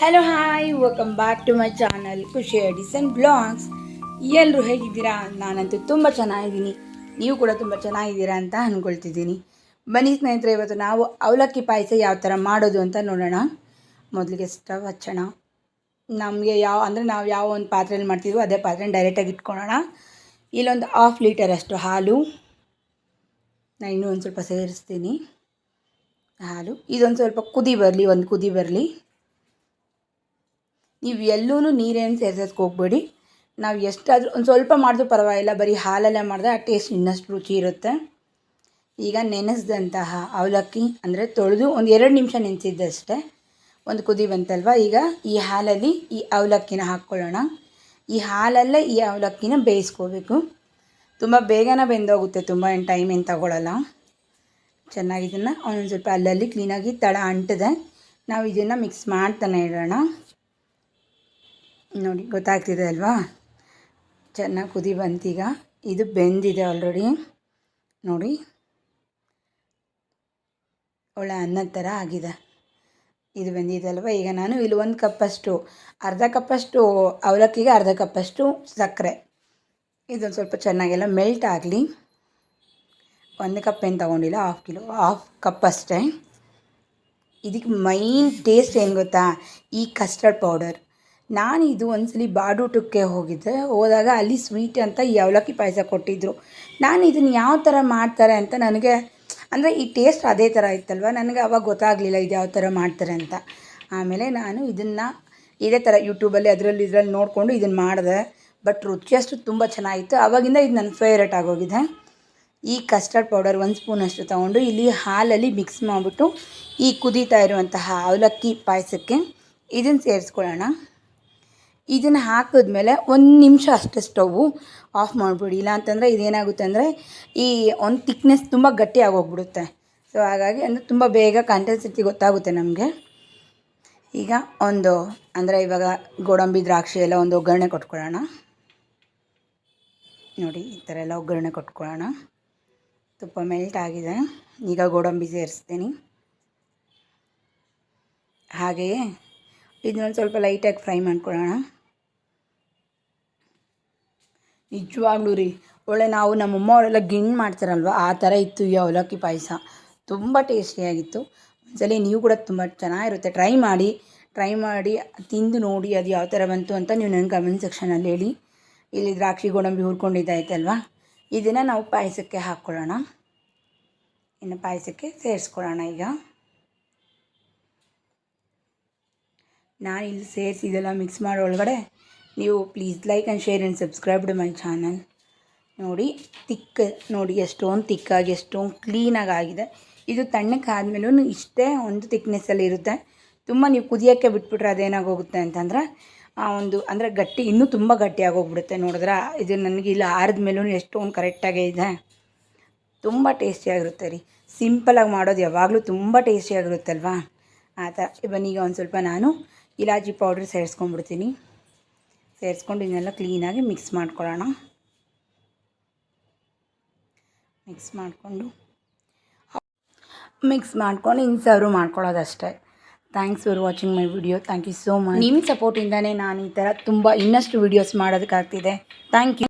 Hello hi welcome back to my channel Khushi Edison blogs. ಎಲ್ಲರೂ ಹೇಗಿದ್ದೀರಾ? ನಾನಂತೂ ತುಂಬ ಚೆನ್ನಾಗಿದ್ದೀನಿ. ನೀವು ಕೂಡ ತುಂಬ ಚೆನ್ನಾಗಿದ್ದೀರಾ ಅಂತ ಅಂದ್ಕೊಳ್ತಿದ್ದೀನಿ. ಬನ್ನಿ ಸ್ನೇಹಿತರೆ, ಇವತ್ತು ನಾವು ಅವಲಕ್ಕಿ ಪಾಯಸ ಯಾವ ಥರ ಮಾಡೋದು ಅಂತ ನೋಡೋಣ. ಮೊದಲಿಗೆ ಸ್ಟವ್ ಹಚ್ಚೋಣ. ನಮಗೆ ನಾವು ಯಾವ ಒಂದು ಪಾತ್ರೆಯಲ್ಲಿ ಮಾಡ್ತೀವೋ ಅದೇ ಪಾತ್ರೆನ ಡೈರೆಕ್ಟಾಗಿ ಇಟ್ಕೊಳ್ಳೋಣ. ಇಲ್ಲೊಂದು 1/2 ಲೀಟರಷ್ಟು ಹಾಲು, ನಾನು ಇನ್ನೂ ಒಂದು ಸ್ವಲ್ಪ ಸೇರಿಸ್ತೀನಿ ಹಾಲು. ಇದೊಂದು ಸ್ವಲ್ಪ ಕುದಿ ಬರಲಿ. ನೀವು ಎಲ್ಲೂ ನೀರೇನು ಸೇರ್ಸೋಕ್ಕೆ ಹೋಗ್ಬೇಡಿ. ನಾವು ಎಷ್ಟಾದರೂ ಒಂದು ಸ್ವಲ್ಪ ಮಾಡಿದ್ರೂ ಪರವಾಗಿಲ್ಲ, ಬರೀ ಹಾಲಲ್ಲೇ ಮಾಡಿದ್ರೆ ಆ ಟೇಸ್ಟ್ ಇನ್ನಷ್ಟು ರುಚಿ ಇರುತ್ತೆ. ಈಗ ನೆನೆಸಿದಂತಹ ಅವಲಕ್ಕಿ ಅಂದರೆ ತೊಳೆದು ಒಂದು 2 ನಿಮಿಷ ನೆನೆಸಿದ್ದಷ್ಟೇ. ಒಂದು ಕುದಿ ಬಂತಲ್ವ, ಈಗ ಈ ಹಾಲಲ್ಲಿ ಈ ಅವಲಕ್ಕಿನ ಹಾಕ್ಕೊಳ್ಳೋಣ. ಈ ಹಾಲಲ್ಲೇ ಈ ಅವಲಕ್ಕಿನ ಬೇಯಿಸ್ಕೋಬೇಕು. ತುಂಬ ಬೇಗನೆ ಬೆಂದೋಗುತ್ತೆ, ತುಂಬ ಏನು ಟೈಮ್ ಏನು ತಗೊಳ್ಳಲ್ಲ. ಚೆನ್ನಾಗಿ ಇದನ್ನು ಒಂದೊಂದು ಸ್ವಲ್ಪ ಅಲ್ಲಲ್ಲಿ ಕ್ಲೀನಾಗಿ ತಳ ಅಂಟಿದೆ. ನಾವು ಇದನ್ನು ಮಿಕ್ಸ್ ಮಾಡ್ತಾನೆ ಇಡೋಣ. ನೋಡಿ, ಗೊತ್ತಾಗ್ತಿದೆ ಅಲ್ವಾ? ಚೆನ್ನಾಗಿ ಕುದಿ ಬಂತೀಗ. ಇದು ಬೆಂದಿದೆ ಆಲ್ರೆಡಿ. ನೋಡಿ, ಒಳ್ಳೆ ಅನ್ನದ ಥರ ಆಗಿದೆ. ಇದು ಬೆಂದಿದೆ ಅಲ್ವಾ? ಈಗ ನಾನು ಇಲ್ಲಿ 1 ಕಪ್ಪಷ್ಟು, ಅರ್ಧ ಕಪ್ಪಷ್ಟು ಅವಲಕ್ಕಿಗೆ ಅರ್ಧ ಕಪ್ಪಷ್ಟು ಸಕ್ಕರೆ. ಇದೊಂದು ಸ್ವಲ್ಪ ಚೆನ್ನಾಗೆಲ್ಲ ಮೆಲ್ಟ್ ಆಗಲಿ. 1 ಕಪ್ ಏನು ತೊಗೊಂಡಿಲ್ಲ, 1/2 ಕಪ್ ಅಷ್ಟೇ. ಇದಕ್ಕೆ ಮೈನ್ ಟೇಸ್ಟ್ ಏನು ಗೊತ್ತಾ? ಈ ಕಸ್ಟರ್ಡ್ ಪೌಡರ್. ನಾನಿದು ಒಂದ್ಸಲಿ ಬಾಡೂಟಕ್ಕೆ ಹೋದಾಗ ಅಲ್ಲಿ ಸ್ವೀಟ್ ಅಂತ ಈ ಅವಲಕ್ಕಿ ಪಾಯಸ ಕೊಟ್ಟಿದ್ದರು. ನಾನು ಇದನ್ನು ಯಾವ ಥರ ಮಾಡ್ತಾರೆ ಅಂತ ನನಗೆ, ಅಂದರೆ ಈ ಟೇಸ್ಟ್ ಅದೇ ಥರ ಇತ್ತಲ್ವ, ನನಗೆ ಆವಾಗ ಗೊತ್ತಾಗಲಿಲ್ಲ ಇದು ಯಾವ ಥರ ಮಾಡ್ತಾರೆ ಅಂತ. ಆಮೇಲೆ ನಾನು ಇದನ್ನು ಇದೇ ಥರ ಯೂಟ್ಯೂಬಲ್ಲಿ ಇದರಲ್ಲಿ ನೋಡಿಕೊಂಡು ಇದನ್ನು ಮಾಡಿದೆ. ಬಟ್ ರುಚಿಯಷ್ಟು ತುಂಬ ಚೆನ್ನಾಗಿತ್ತು. ಆವಾಗಿಂದ ಇದು ನನ್ನ ಫೇವ್ರೇಟ್ ಆಗೋಗಿದೆ. ಈ ಕಸ್ಟರ್ಡ್ ಪೌಡರ್ 1 ಸ್ಪೂನಷ್ಟು ತೊಗೊಂಡು ಇಲ್ಲಿ ಹಾಲಲ್ಲಿ ಮಿಕ್ಸ್ ಮಾಡಿಬಿಟ್ಟು ಈ ಕುದೀತಾ ಇರುವಂತಹ ಅವಲಕ್ಕಿ ಪಾಯಸಕ್ಕೆ ಇದನ್ನು ಸೇರಿಸ್ಕೊಳ್ಳೋಣ. ಇದನ್ನು ಹಾಕಿದ್ಮೇಲೆ 1 ನಿಮಿಷ ಅಷ್ಟೇ ಸ್ಟವ್ವು ಆಫ್ ಮಾಡಿಬಿಡಿ. ಇಲ್ಲ ಅಂತಂದರೆ ಇದೇನಾಗುತ್ತೆ ಅಂದರೆ ಈ ಒಂದು ಥಿಕ್ನೆಸ್ ತುಂಬ ಗಟ್ಟಿ ಆಗೋಗ್ಬಿಡುತ್ತೆ. ಸೊ ಹಾಗಾಗಿ ಅಂದರೆ ತುಂಬ ಬೇಗ ಕನ್ಸಿಸ್ಟೆನ್ಸಿ ಗೊತ್ತಾಗುತ್ತೆ ನಮಗೆ. ಈಗ ಇವಾಗ ಗೋಡಂಬಿ ದ್ರಾಕ್ಷಿ ಎಲ್ಲ ಒಂದು ಒಗ್ಗರಣೆ ಕೊಟ್ಕೊಳ್ಳೋಣ. ನೋಡಿ, ಈ ಥರ ಎಲ್ಲ ಒಗ್ಗರಣೆ ಕೊಟ್ಕೊಳ್ಳೋಣ. ತುಪ್ಪ ಮೆಲ್ಟ್ ಆಗಿದೆ. ಈಗ ಗೋಡಂಬಿ ಸೇರಿಸ್ತೀನಿ. ಹಾಗೆಯೇ ಇದನ್ನೊಂದು ಸ್ವಲ್ಪ ಲೈಟಾಗಿ ಫ್ರೈ ಮಾಡ್ಕೊಳ್ಳೋಣ. ನಿಜವಾಗ್ಲೂ ರೀ, ಒಳ್ಳೆ ನಾವು ನಮ್ಮಮ್ಮ ಅವರೆಲ್ಲ ಗಿಣ್ಣು ಮಾಡ್ತಾರಲ್ವ, ಆ ಥರ ಇತ್ತು ಈ ಅವಲಕ್ಕಿ ಪಾಯಸ. ತುಂಬ ಟೇಸ್ಟಿಯಾಗಿತ್ತು. ಒಂದ್ಸಲಿ ನೀವು ಕೂಡ ತುಂಬ ಚೆನ್ನಾಗಿರುತ್ತೆ. ಟ್ರೈ ಮಾಡಿ ತಿಂದು ನೋಡಿ ಅದು ಯಾವ ಥರ ಬಂತು ಅಂತ ನೀವು ನನ್ನ ಕಮೆಂಟ್ ಸೆಕ್ಷನಲ್ಲಿ ಹೇಳಿ. ಇಲ್ಲಿ ದ್ರಾಕ್ಷಿ ಗೋಡಂಬಿ ಹುರ್ಕೊಂಡಿದ್ದಾಯ್ತಲ್ವ, ಇದನ್ನು ನಾವು ಪಾಯಸಕ್ಕೆ ಹಾಕ್ಕೊಳ್ಳೋಣ. ಇನ್ನು ಪಾಯಸಕ್ಕೆ ಸೇರಿಸ್ಕೊಳ್ಳೋಣ. ಈಗ ನಾನಿಲ್ಲಿ ಸೇರಿಸಿದೆಲ್ಲ ಮಿಕ್ಸ್ ಮಾಡೋ ಒಳಗಡೆ ನೀವು please like and share and subscribe to my channel. ನೋಡಿ ಎಷ್ಟೊಂದು ತಿಕ್ಕಾಗಿ ಎಷ್ಟೊಂದು ಕ್ಲೀನಾಗಿ ಆಗಿದೆ. ಇದು ತಣ್ಣಕ್ಕೆ ಆದಮೇಲೂ ಇಷ್ಟೇ ಒಂದು ತಿಕ್ನೆಸ್ಸಲ್ಲಿ ಇರುತ್ತೆ. ತುಂಬ ನೀವು ಕುದಿಯೋಕ್ಕೆ ಬಿಟ್ಬಿಟ್ರೆ ಅದೇನಾಗೋಗುತ್ತೆ ಅಂತಂದರೆ ಅಂದರೆ ಗಟ್ಟಿ, ಇನ್ನೂ ತುಂಬ ಗಟ್ಟಿಯಾಗೋಗ್ಬಿಡುತ್ತೆ. ನೋಡಿದ್ರೆ ಇದು ನನಗೆ ಇಲ್ಲಿ ಆರಿದ ಮೇಲೂ ಎಷ್ಟೊಂದು ಕರೆಕ್ಟಾಗೇ ಇದೆ. ತುಂಬ ಟೇಸ್ಟಿಯಾಗಿರುತ್ತೆ ರೀ. ಸಿಂಪಲಾಗಿ ಮಾಡೋದು ಯಾವಾಗಲೂ ತುಂಬ ಟೇಸ್ಟಿಯಾಗಿರುತ್ತಲ್ವಾ, ಆ ಥರ. ಬನ್ನೀಗ ಒಂದು ಸ್ವಲ್ಪ ನಾನು ಇಲಾಚಿ ಪೌಡ್ರ್ ಸೇರಿಸ್ಕೊಂಡು ಇದನ್ನೆಲ್ಲ ಕ್ಲೀನಾಗಿ ಮಿಕ್ಸ್ ಮಾಡ್ಕೊಳ್ಳೋಣ. ಮಿಕ್ಸ್ ಮಾಡ್ಕೊಂಡು ಇನ್ನು ಸರ್ವ್ ಮಾಡ್ಕೊಳ್ಳೋದಷ್ಟೇ. Thanks for watching my video. Thank you so much. ನಿಮ್ಮ ಸಪೋರ್ಟಿಂದನೇ ನಾನು ಈ ಥರ ಇನ್ನಷ್ಟು ವೀಡಿಯೋಸ್ ಮಾಡೋದಕ್ಕಾಗ್ತಿದೆ. Thank you.